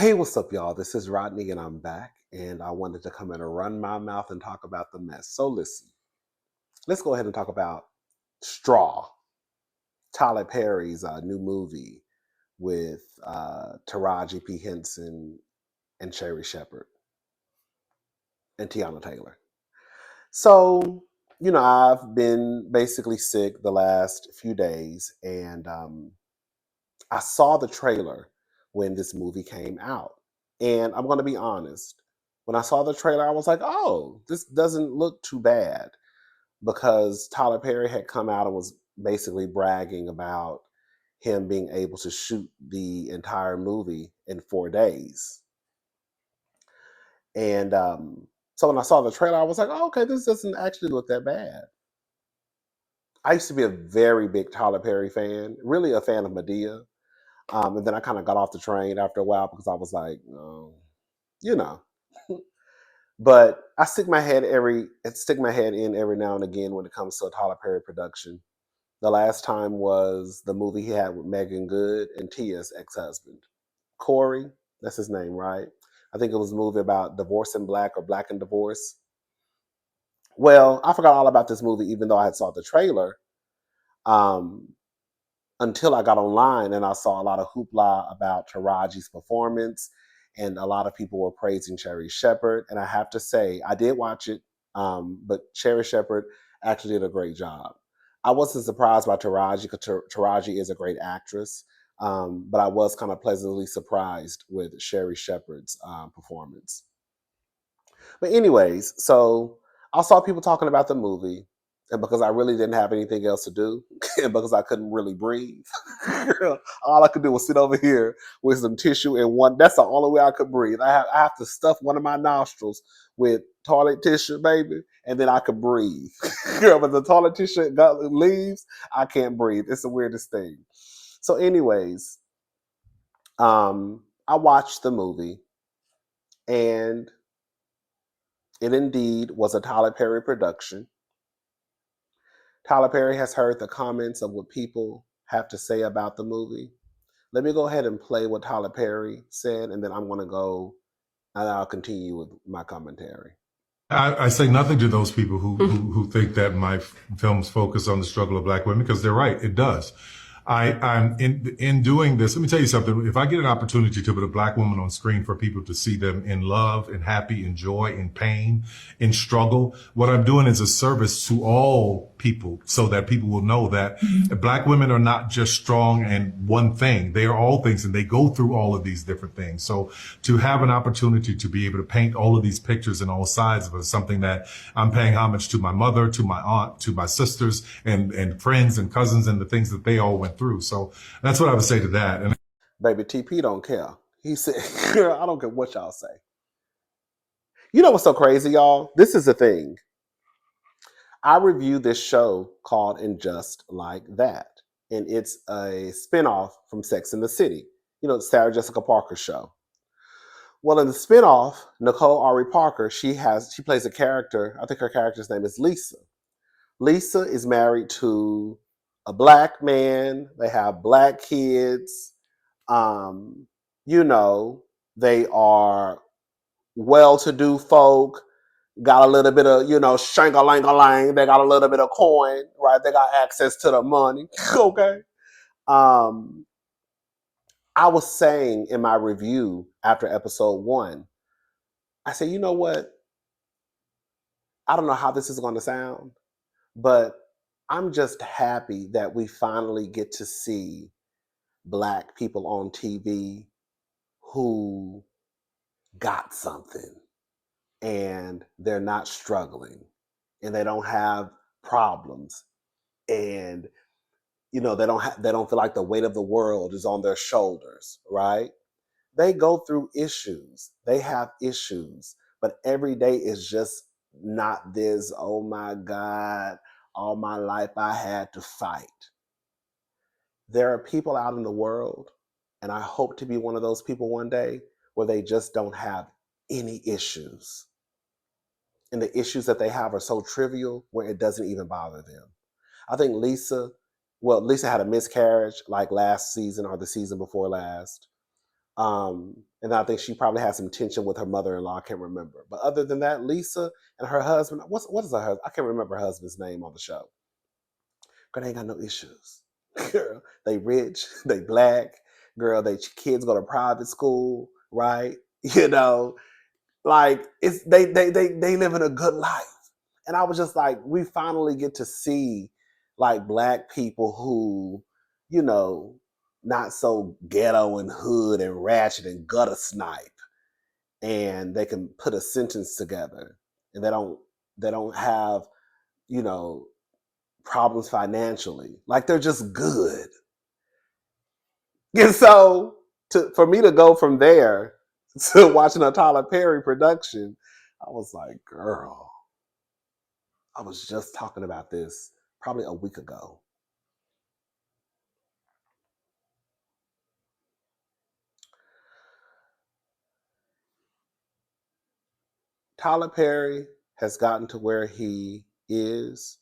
Hey, what's up, y'all? This is Rodney, and I'm back. And I wanted to come in and run my mouth and talk about the mess. So, listen, let's go ahead and talk about Straw, Tyler Perry's new movie with Taraji P. Henson and Sherry Shepherd and Tiana Taylor. So, I've been basically sick the last few days, and I saw the trailer when this movie came out. And I'm going to be honest, when I saw the trailer, I was like, oh, this doesn't look too bad because Tyler Perry had come out and was basically bragging about him being able to shoot the entire movie in 4 days. And so when I saw the trailer, I was like, oh, okay, this doesn't actually look that bad. I used to be a very big Tyler Perry fan, really a fan of Medea. And then I kind of got off the train after a while because I was like, oh, you know. But I stick my head in every now and again when it comes to a Tyler Perry production. The last time was the movie he had with Megan Good and Tia's ex-husband. Corey, that's his name, right? I think it was a movie about divorce in black or black and divorce. Well, I forgot all about this movie even though I had saw the trailer. Um, until I got online and I saw a lot of hoopla about Taraji's performance, and a lot of people were praising Sherry Shepherd. And I have to say, I did watch it, but Sherry Shepherd actually did a great job. I wasn't surprised by Taraji because Taraji is a great actress, but I was kind of pleasantly surprised with Sherry Shepherd's performance. But anyways, so I saw people talking about the movie, and because I really didn't have anything else to do, and because I couldn't really breathe, all I could do was sit over here with some tissue and one. That's the only way I could breathe. I have to stuff one of my nostrils with toilet tissue, baby, and then I could breathe. But the toilet tissue leaves, I can't breathe. It's the weirdest thing. So, anyways, I watched the movie, and it indeed was a Tyler Perry production. Tyler Perry has heard the comments of what people have to say about the movie. Let me go ahead and play what Tyler Perry said, and then I'm going to go and I'll continue with my commentary. I say nothing to those people who think that my films focus on the struggle of black women because they're right. It does. I'm in doing this. Let me tell you something. If I get an opportunity to put a black woman on screen for people to see them in love, in happy, in joy, in pain, in struggle, what I'm doing is a service to all people so that people will know that black women are not just strong and one thing. They are all things and they go through all of these different things. So to have an opportunity to be able to paint all of these pictures and all sides of it is something that I'm paying homage to my mother, to my aunt, to my sisters and friends and cousins and the things that they all went through. So that's what I would say to that. And Baby TP don't care. He said, I don't care what y'all say. You know what's so crazy, y'all? This is the thing. I reviewed this show called And Just Like That. And it's a spinoff from Sex and the City. You know, the Sarah Jessica Parker show. Well, in the spinoff, Nicole Ari Parker, she plays a character. I think her character's name is Lisa. Lisa is married to a black man. They have black kids. Um, you know, they are well-to-do folk. Got a little bit of, shank-a-lang-a-lang. They got a little bit of coin, right? They got access to the money. Okay. Um, I was saying in my review after episode 1, I said, you know what? I don't know how this is going to sound, but I'm just happy that we finally get to see black people on TV who got something and they're not struggling and they don't have problems, and they don't feel like the weight of the world is on their shoulders, right? They go through issues. They have issues, but every day is just not this, oh my God, all my life I had to fight. There are people out in the world, and I hope to be one of those people one day, where they just don't have any issues. And the issues that they have are so trivial where it doesn't even bother them. I think Lisa had a miscarriage like last season or the season before last. And I think she probably had some tension with her mother-in-law. I can't remember. But other than that, Lisa and her husband, what is her husband? I can't remember her husband's name on the show. Girl, they ain't got no issues. Girl, they rich, they black. Girl, they kids go to private school, right? You know, like it's they living a good life. And I was just like, we finally get to see like black people who, you know, not so ghetto and hood and ratchet and gutter snipe, and they can put a sentence together, and they don't have, you know, problems financially. Like they're just good. And so for me to go from there to watching a Tyler Perry production, I was like, girl, I was just talking about this probably a week ago. Tyler Perry has gotten to where he is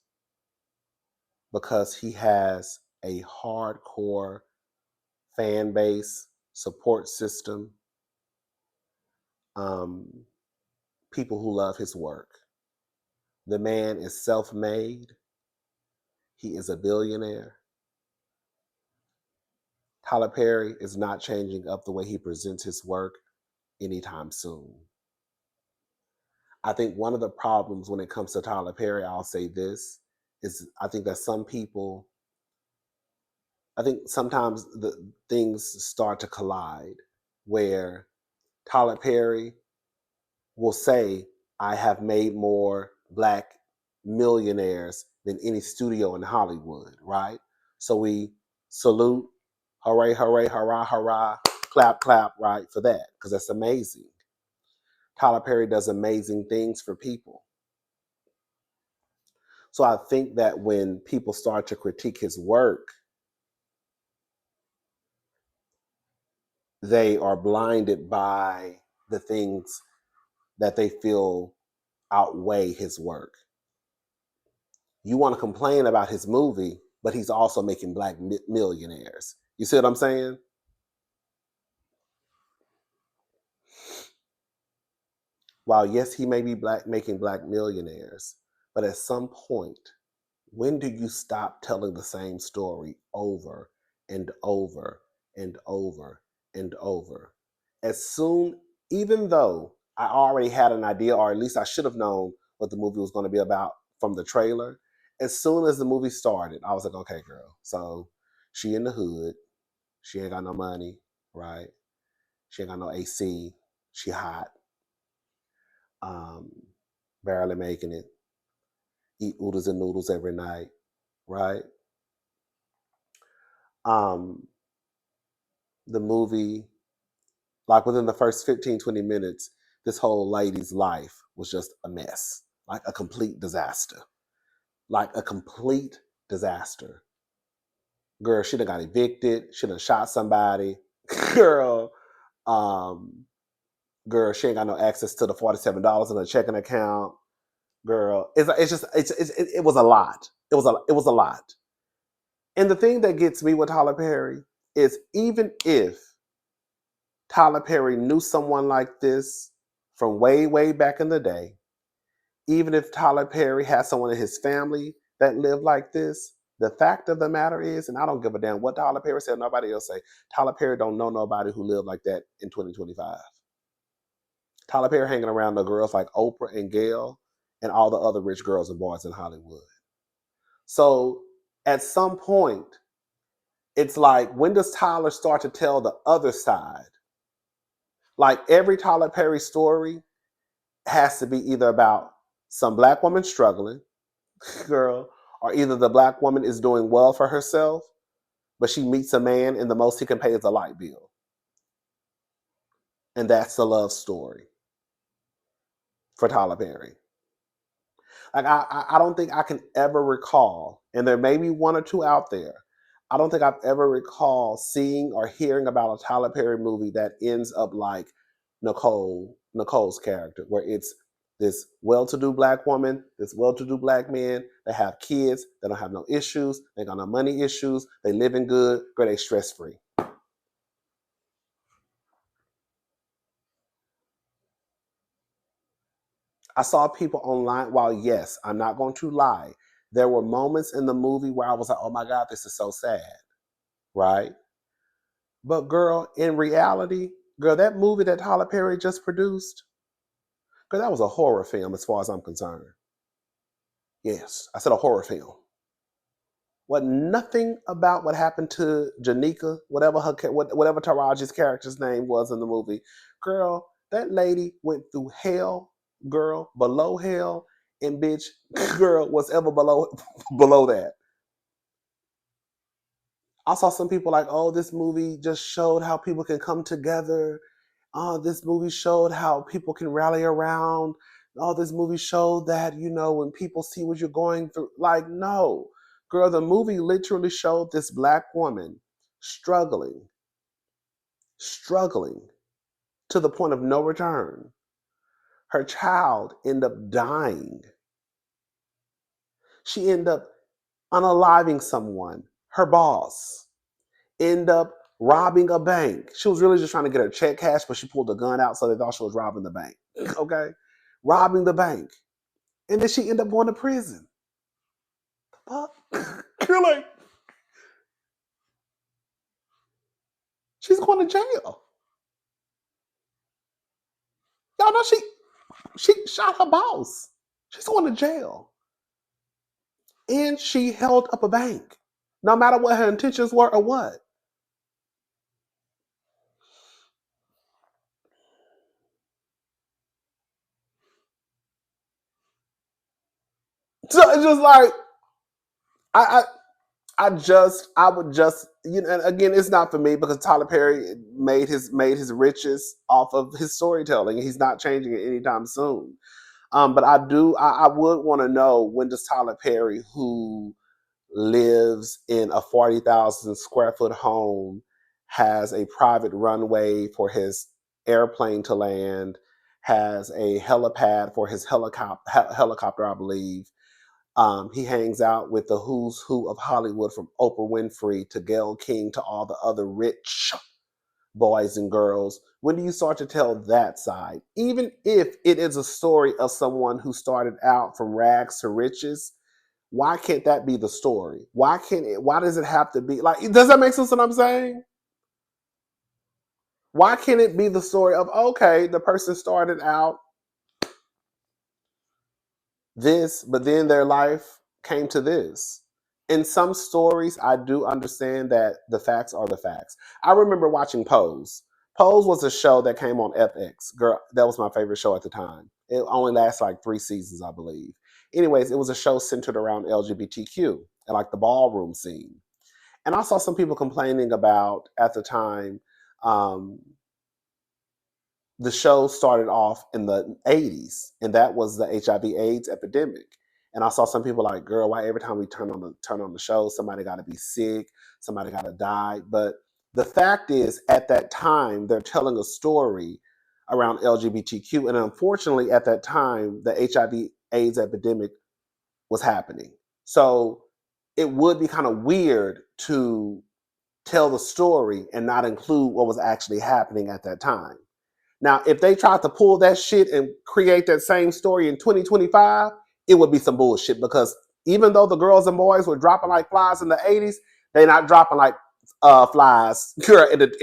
because he has a hardcore fan base, support system, um, people who love his work. The man is self made, he is a billionaire. Tyler Perry is not changing up the way he presents his work anytime soon. I think one of the problems when it comes to Tyler Perry, I'll say this, is I think that I think sometimes the things start to collide where Tyler Perry will say, I have made more black millionaires than any studio in Hollywood, right? So we salute, hooray, hooray, hurrah, hurrah, clap, clap, right, for that, because that's amazing. Tyler Perry does amazing things for people. So I think that when people start to critique his work, they are blinded by the things that they feel outweigh his work. You want to complain about his movie, but he's also making black millionaires. You see what I'm saying? While yes, he may be making black millionaires, but at some point, when do you stop telling the same story over and over and over and over? As soon, even though I already had an idea, or at least I should have known what the movie was going to be about from the trailer, as soon as the movie started, I was like, okay, girl. So she in the hood, she ain't got no money, right? She ain't got no AC, she hot, um, barely making it, eat oodles and noodles every night, right? Um, the movie, like within the first 15, 20 minutes, this whole lady's life was just a mess, like a complete disaster. Like a complete disaster. Girl, she done got evicted. She done shot somebody. Girl, um, girl, she ain't got no access to the $47 in her checking account. Girl, it was a lot. It was a lot. And the thing that gets me with Tyler Perry is even if Tyler Perry knew someone like this from way, way back in the day, even if Tyler Perry has someone in his family that lived like this, the fact of the matter is, and I don't give a damn what Tyler Perry said, nobody else say, Tyler Perry don't know nobody who lived like that in 2025. Tyler Perry hanging around the girls like Oprah and Gail and all the other rich girls and boys in Hollywood. So at some point, it's like, when does Tyler start to tell the other side? Like every Tyler Perry story has to be either about some black woman struggling, girl, or either the black woman is doing well for herself, but she meets a man and the most he can pay is a light bill. And that's the love story for Tyler Perry. Like I don't think I can ever recall, and there may be one or two out there. I don't think I've ever recall seeing or hearing about a Tyler Perry movie that ends up like Nicole's character, where it's this well-to-do black woman, this well-to-do black man. They have kids. They don't have no issues. They got no money issues. They living good. Girl, they stress-free. I saw people online. While yes, I'm not going to lie, there were moments in the movie where I was like, "Oh my god, this is so sad," right? But girl, in reality, girl, that movie that Tyler Perry just produced, girl, that was a horror film as far as I'm concerned. Yes, I said a horror film. What nothing about what happened to Janika, whatever Taraji's character's name was in the movie. Girl, that lady went through hell, girl, below hell, and bitch, girl, what's ever below below that. I saw some people like, oh, this movie just showed how people can come together. Oh, this movie showed how people can rally around. Oh, this movie showed that, when people see what you're going through. Like, no. Girl, the movie literally showed this black woman struggling, struggling to the point of no return. Her child ended up dying. She ended up unaliving someone, her boss. End up robbing a bank. She was really just trying to get her check cash, but she pulled a gun out so they thought she was robbing the bank. Okay? Robbing the bank. And then she ended up going to prison. Fuck. You're like, she's going to jail. Y'all know she shot her boss. She's going to jail. And she held up a bank. No matter what her intentions were or what. So it's just like I I would just, and again, it's not for me because Tyler Perry made his riches off of his storytelling. He's not changing it anytime soon. But I would want to know, when does Tyler Perry, who lives in a 40,000 square foot home, has a private runway for his airplane to land, has a helipad for his helicopter, I believe. He hangs out with the who's who of Hollywood, from Oprah Winfrey to Gayle King to all the other rich boys and girls. When do you start to tell that side? Even if it is a story of someone who started out from rags to riches, why can't that be the story? Why does it have to be like, does that make sense what I'm saying? Why can't it be the story of, okay, the person started out this, but then their life came to this. In some stories, I do understand that the facts are the facts. I remember watching Pose. Pose was a show that came on FX. Girl, that was my favorite show at the time. It only lasted like 3 seasons, I believe. Anyways, it was a show centered around LGBTQ and like the ballroom scene. And I saw some people complaining about, at the time, um, the show started off in the 80s, and that was the HIV/AIDS epidemic. And I saw some people like, girl, why every time we turn on the show, somebody got to be sick, somebody got to die. But the fact is, at that time, they're telling a story around LGBTQ, and unfortunately, at that time, the HIV/AIDS epidemic was happening. So it would be kind of weird to tell the story and not include what was actually happening at that time. Now, if they tried to pull that shit and create that same story in 2025, it would be some bullshit, because even though the girls and boys were dropping like flies in the 80s, they're not dropping like flies in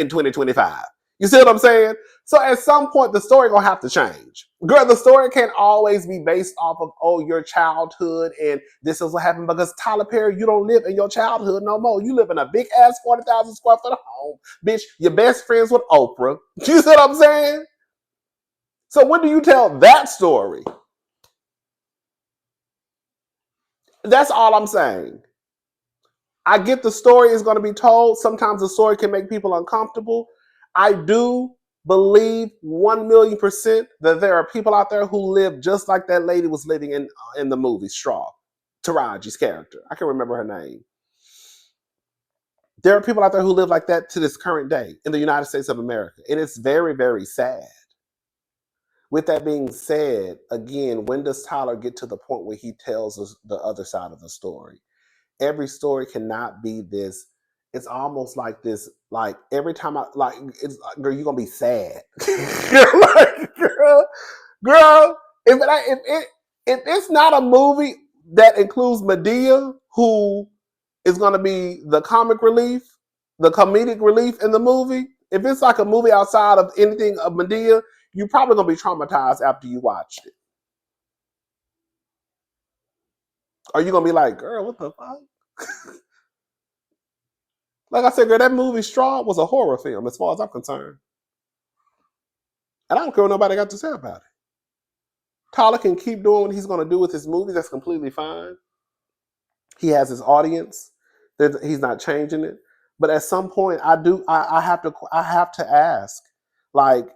2025. You see what I'm saying? So at some point, the story gonna have to change. Girl, the story can't always be based off of, oh, your childhood and this is what happened, because Tyler Perry, you don't live in your childhood no more. You live in a big ass 40,000 square foot home. Bitch, you're best friends with Oprah. You see what I'm saying? So when do you tell that story? That's all I'm saying. I get the story is going to be told. Sometimes the story can make people uncomfortable. I do believe 1,000,000% that there are people out there who live just like that lady was living in the movie Straw, Taraji's character. I can't remember her name. There are people out there who live like that to this current day in the United States of America. And it's very, very sad. With that being said, again, when does Tyler get to the point where he tells us the other side of the story? Every story cannot be this. It's almost like this. Like every time I like, it's girl, you're gonna be sad. You're like, girl, If it's not a movie that includes Medea, who is going to be the comic relief, the comedic relief in the movie, if it's like a movie outside of anything of Medea, you're probably going to be traumatized after you watched it. Or you're going to be like, girl, what the fuck? Like I said, girl, that movie Straw was a horror film as far as I'm concerned. And I don't care what nobody got to say about it. Tyler can keep doing what he's going to do with his movies. That's completely fine. He has his audience. He's not changing it. But at some point, I have to ask, like,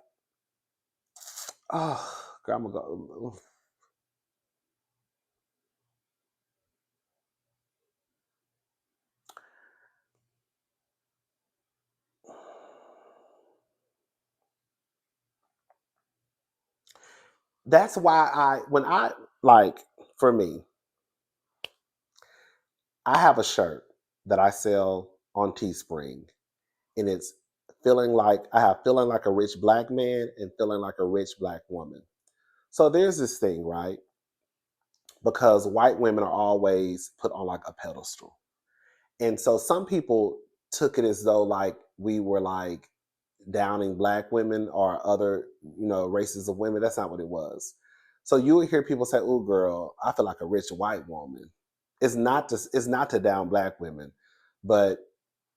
oh, God, I'm gonna go. That's why for me, I have a shirt that I sell on Teespring, and it's feeling like a rich black man and feeling like a rich black woman. So there's this thing, right? Because white women are always put on like a pedestal. And so some people took it as though like we were like downing black women or other, races of women. That's not what it was. So you would hear people say, "Oh, girl, I feel like a rich white woman." It's not to down black women, but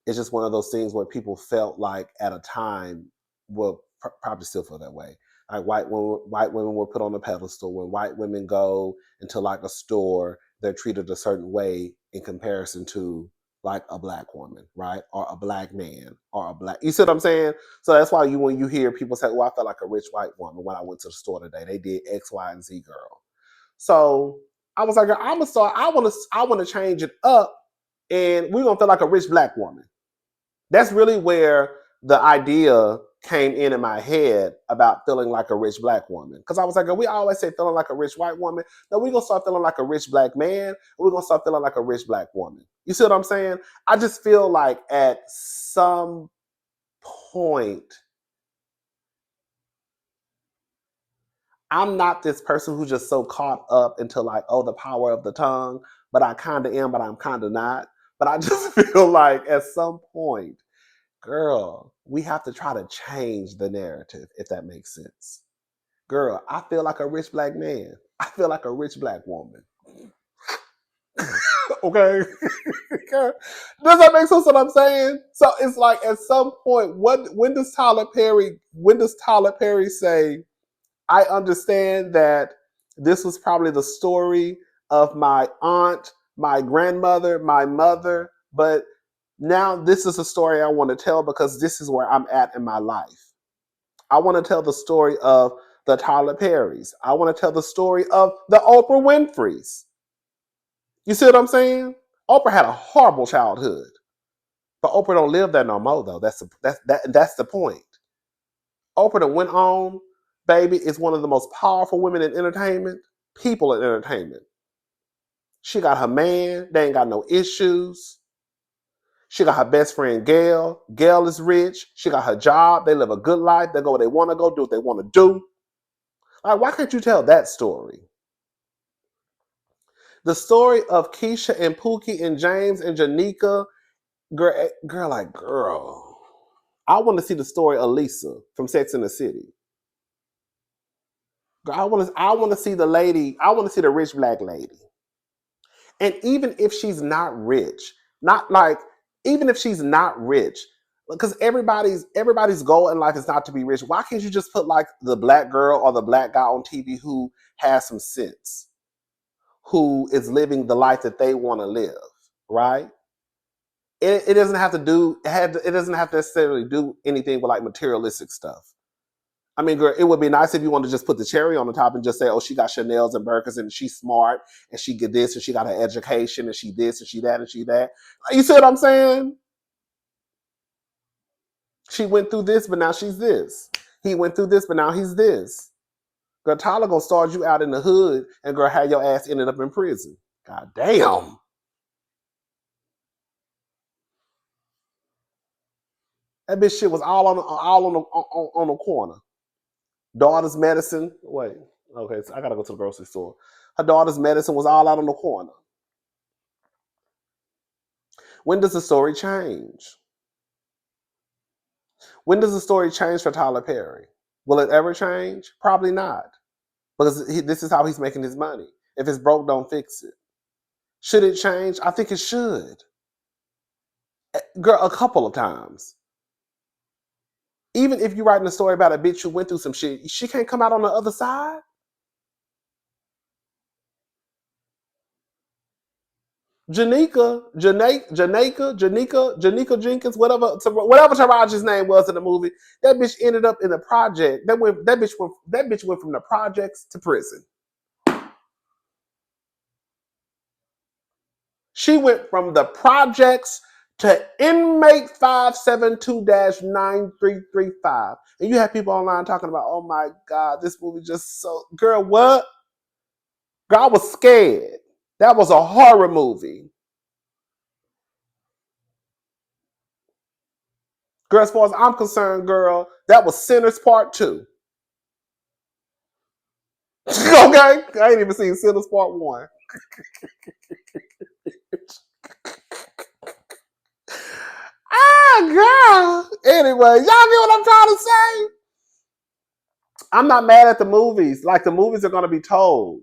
it's just one of those things where people felt like at a time will probably still feel that way. Like white women were put on a pedestal. When white women go into like a store, they're treated a certain way in comparison to like a black woman, right? Or a black man, or a black. You see what I'm saying? So that's why when you hear people say, "Oh, I felt like a rich white woman when I went to the store today. They did X, Y, and Z, girl." So I was like, I'm gonna start. I want to change it up, and we're gonna feel like a rich black woman. That's really where the idea came in my head about feeling like a rich black woman. Because I was like, we always say feeling like a rich white woman. No, we're going to start feeling like a rich black man. And we're going to start feeling like a rich black woman. You see what I'm saying? I just feel like at some point, I'm not this person who's just so caught up into like, oh, the power of the tongue. But I kind of am, but I'm kind of not. But I just feel like at some point, girl, we have to try to change the narrative, if that makes sense. Girl, I feel like a rich black man. I feel like a rich black woman. Okay? Does that make sense what I'm saying? So it's like at some point, when does Tyler Perry say, I understand that this was probably the story of my aunt, my grandmother, my mother, but now this is a story I want to tell because this is where I'm at in my life. I want to tell the story of the Tyler Perrys. I want to tell the story of the Oprah Winfreys. You see what I'm saying? Oprah had a horrible childhood, but Oprah don't live there no more though. That's the point. Oprah that went on, baby, is one of the most powerful women in entertainment, people in entertainment. She got her man. They ain't got no issues. She got her best friend, Gail. Gail is rich. She got her job. They live a good life. They go where they want to go, do what they want to do. Like, why can't you tell that story? The story of Keisha and Pookie and James and Janika, girl. I want to see the story of Lisa from Sex and the City. Girl, I want to see the lady. I want to see the rich black lady. And even if she's not rich, not like even if she's not rich, because everybody's goal in life is not to be rich. Why can't you just put like the black girl or the black guy on TV who has some sense, who is living the life that they want to live, right? It doesn't have to do it doesn't have to necessarily do anything with like materialistic stuff. I mean, girl, it would be nice if you want to just put the cherry on the top and just say, oh, she got Chanel's and Birkins and she's smart and she get this and she got her education and she this and she that and she that. You see what I'm saying? She went through this, but now she's this. He went through this, but now he's this. Girl, Tyler gonna start you out in the hood and girl, have your ass ended up in prison. God damn. That bitch shit was all on the corner. Daughter's medicine. Wait. Okay, so I gotta go to the grocery store. Her daughter's medicine was all out on the corner. When does the story change? When does the story change for Tyler Perry? Will it ever change? Probably not. Because this is how he's making his money. If it's broke, don't fix it. Should it change? I think it should. Girl, a couple of times. Even if you're writing a story about a bitch who went through some shit, she can't come out on the other side. Janika Jenkins, whatever Taraji's name was in the movie, that bitch ended up in the project. That bitch went from the projects to prison. She went from the projects to inmate 572-9335. And you have people online talking about, oh my God, this movie just so. Girl, what? Girl, I was scared. That was a horror movie. Girl, as far as I'm concerned, girl, that was Sinners Part 2. Okay? I ain't even seen Sinners Part 1. Girl. Anyway, y'all get what I'm trying to say? I'm not mad at the movies. Like, the movies are going to be told.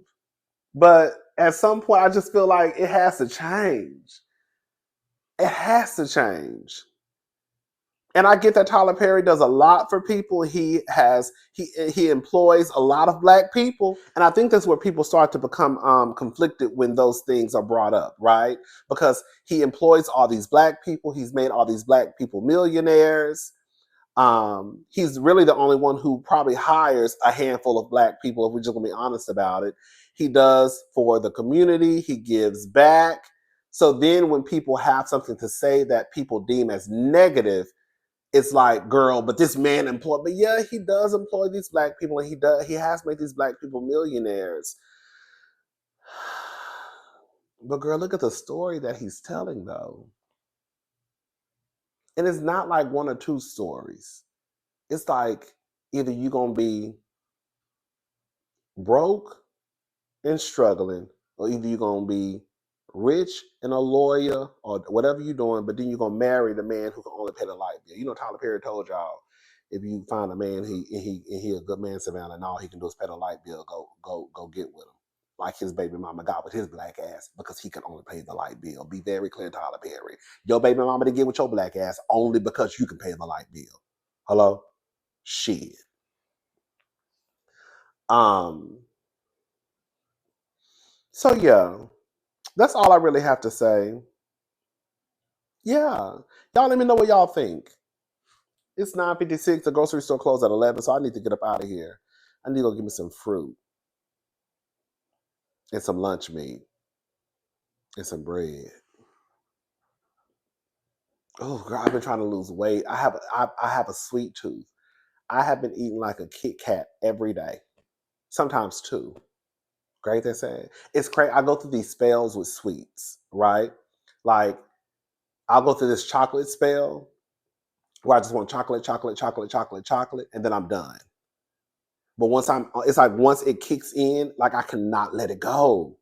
But at some point, I just feel like it has to change. It has to change. And I get that Tyler Perry does a lot for people. He employs a lot of black people. And I think that's where people start to become conflicted when those things are brought up, right? Because he employs all these black people. He's made all these black people millionaires. He's really the only one who probably hires a handful of black people, if we're just gonna be honest about it. He does for the community, he gives back. So then when people have something to say that people deem as negative, it's like, girl, but this man employed, but yeah, he does employ these black people, and he has made these black people millionaires. But girl, look at the story that he's telling though. And it's not like one or two stories. It's like either you're gonna be broke and struggling, or either you're gonna be rich and a lawyer or whatever you're doing, but then you're gonna marry the man who can only pay the light bill. You know, Tyler Perry told y'all, if you find a man, he a good man, Savannah, and all he can do is pay the light bill, go get with him. Like his baby mama got with his black ass because he can only pay the light bill. Be very clear, Tyler Perry. Your baby mama to get with your black ass only because you can pay the light bill. Hello? Shit. So yeah, that's all I really have to say. Yeah. Y'all let me know what y'all think. It's 9:56. The grocery store closed at 11, so I need to get up out of here. I need to go get me some fruit and some lunch meat and some bread. Oh, girl, I've been trying to lose weight. I have a sweet tooth. I have been eating like a Kit Kat every day, sometimes two. Great, they're saying. It's crazy. I go through these spells with sweets, right? Like, I'll go through this chocolate spell where I just want chocolate, chocolate, chocolate, chocolate, chocolate, and then I'm done. But it's like once it kicks in, like I cannot let it go.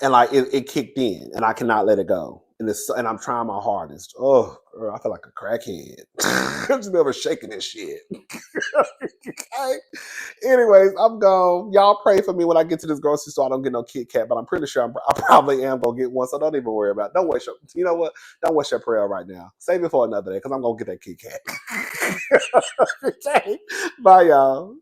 And like it kicked in, and I cannot let it go. And I'm trying my hardest. Oh, girl, I feel like a crackhead. I'm just never shaking this shit. Okay. Anyways, I'm gone. Y'all pray for me when I get to this grocery store. I don't get no Kit Kat, but I'm pretty sure I probably am gonna get one. So don't even worry about it. Don't waste your. You know what? Don't waste your prayer right now. Save it for another day because I'm gonna get that Kit Kat. Okay. Bye, y'all.